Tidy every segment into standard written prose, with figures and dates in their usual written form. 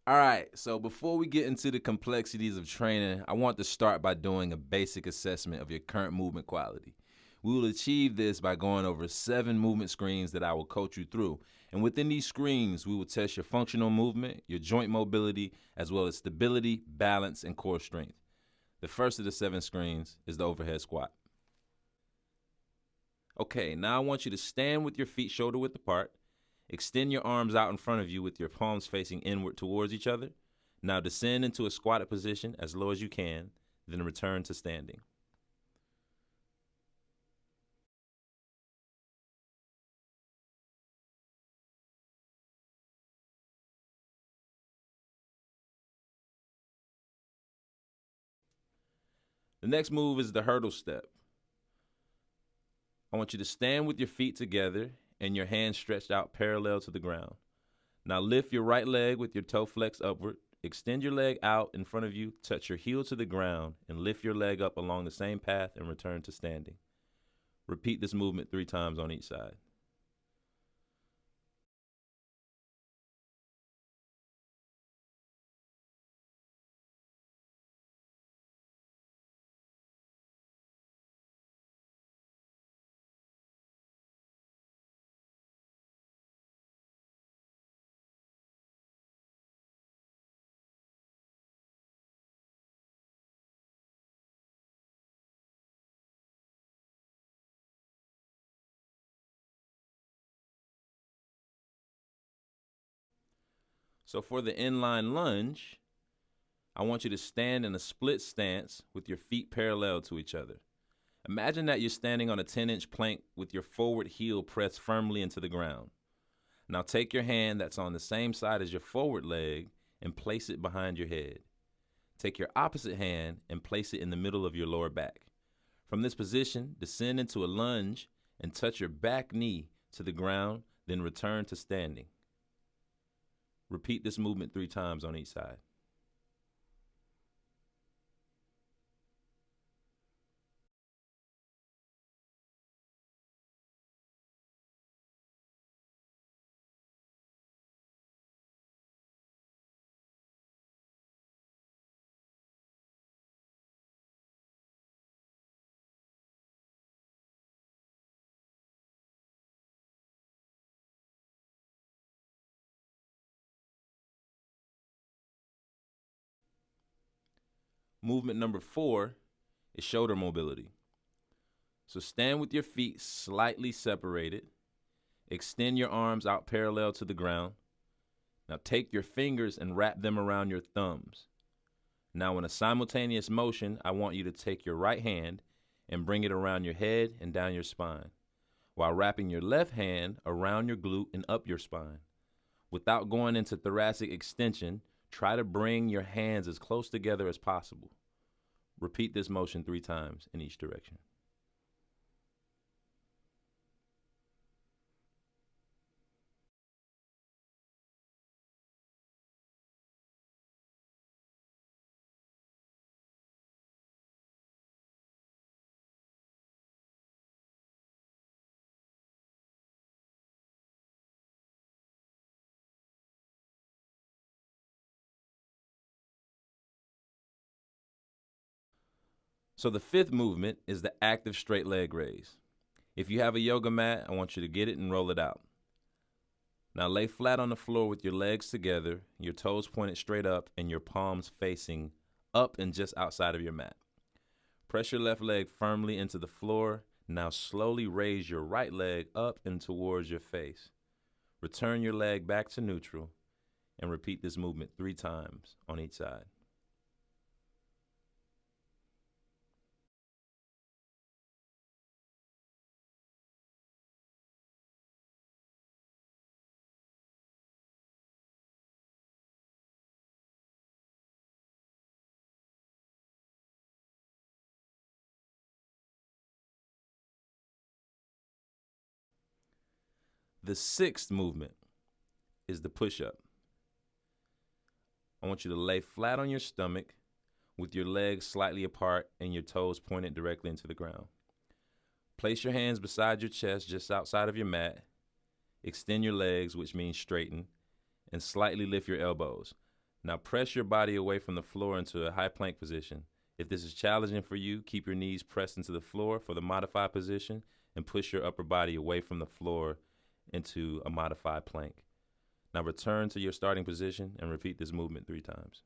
All right, so before we get into the complexities of training, I want to start by doing a basic assessment of your current movement quality. We will achieve this by going over 7 movement screens that I will coach you through. And within these screens, we will test your functional movement, your joint mobility, as well as stability, balance, and core strength. The first of the 7 screens is the overhead squat. Okay, now I want you to stand with your feet shoulder width apart. Extend your arms out in front of you with your palms facing inward towards each other. Now descend into a squatted position as low as you can, then return to standing. The next move is the hurdle step. I want you to stand with your feet together and your hands stretched out parallel to the ground. Now lift your right leg with your toe flex upward. Extend your leg out in front of you, touch your heel to the ground, and lift your leg up along the same path and return to standing. Repeat this movement 3 times on each side. So for the inline lunge, I want you to stand in a split stance with your feet parallel to each other. Imagine that you're standing on a 10-inch plank with your forward heel pressed firmly into the ground. Now take your hand that's on the same side as your forward leg and place it behind your head. Take your opposite hand and place it in the middle of your lower back. From this position, descend into a lunge and touch your back knee to the ground, then return to standing. Repeat this movement 3 times on each side. Movement number 4 is shoulder mobility. So stand with your feet slightly separated. Extend your arms out parallel to the ground. Now take your fingers and wrap them around your thumbs. Now in a simultaneous motion, I want you to take your right hand and bring it around your head and down your spine, while wrapping your left hand around your glute and up your spine. Without going into thoracic extension, try to bring your hands as close together as possible. Repeat this motion 3 times in each direction. So the 5th movement is the active straight leg raise. If you have a yoga mat, I want you to get it and roll it out. Now lay flat on the floor with your legs together, your toes pointed straight up, and your palms facing up and just outside of your mat. Press your left leg firmly into the floor. Now slowly raise your right leg up and towards your face. Return your leg back to neutral and repeat this movement 3 times on each side. The 6th movement is the push-up. I want you to lay flat on your stomach with your legs slightly apart and your toes pointed directly into the ground. Place your hands beside your chest just outside of your mat. Extend your legs, which means straighten, and slightly lift your elbows. Now press your body away from the floor into a high plank position. If this is challenging for you, keep your knees pressed into the floor for the modified position and push your upper body away from the floor into a modified plank. Now return to your starting position and repeat this movement 3 times.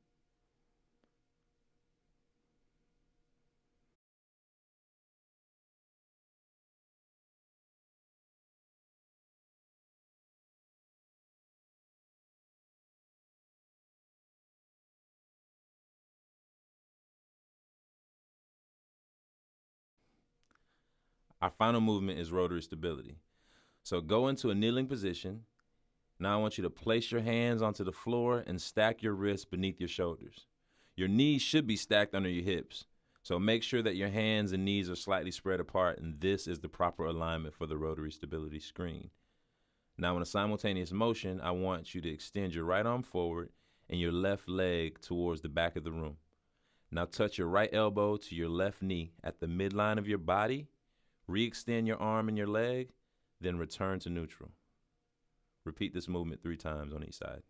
Our final movement is rotary stability. So go into a kneeling position. Now I want you to place your hands onto the floor and stack your wrists beneath your shoulders. Your knees should be stacked under your hips. So make sure that your hands and knees are slightly spread apart, and this is the proper alignment for the rotary stability screen. Now in a simultaneous motion, I want you to extend your right arm forward and your left leg towards the back of the room. Now touch your right elbow to your left knee at the midline of your body. Re-extend your arm and your leg, then return to neutral. Repeat this movement 3 times on each side.